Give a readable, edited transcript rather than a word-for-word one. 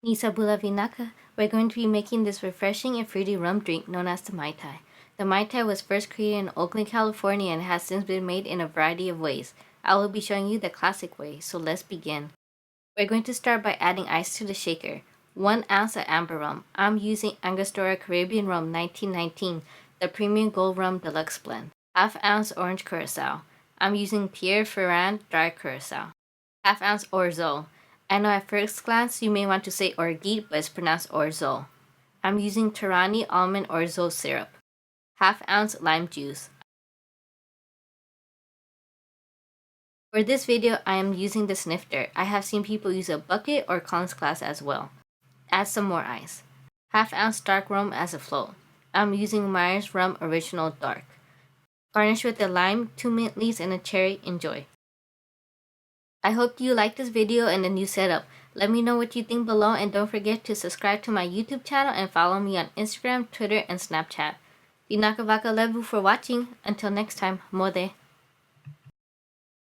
Ni sabula vinaka, we're going to be making this refreshing and fruity rum drink known as the Mai Tai. The Mai Tai was first created in Oakland, California and has since been made in a variety of ways. I will be showing you the classic way, so let's begin. We're going to start by adding ice to the shaker. 1 ounce of amber rum. I'm using Angostura Caribbean Rum 1919, the Premium Gold Rum Deluxe blend. Half ounce orange curacao. I'm using Pierre Ferrand dry curacao. Half ounce orgeat. I know at first glance you may want to say Orgeat, but it's pronounced orgeat. I'm using Torani almond orgeat syrup. Half ounce lime juice. For this video, I am using the snifter. I have seen people use a bucket or Collins glass as well. Add some more ice. Half ounce dark rum as a float. I'm using Myer's Rum Original Dark. Garnish with a lime, 2 mint leaves, and a cherry. Enjoy. I hope you liked this video and the new setup. Let me know what you think below and don't forget to subscribe to my YouTube channel and follow me on Instagram, Twitter, and Snapchat. Vinaka Vaka Levu for watching. Until next time, mode.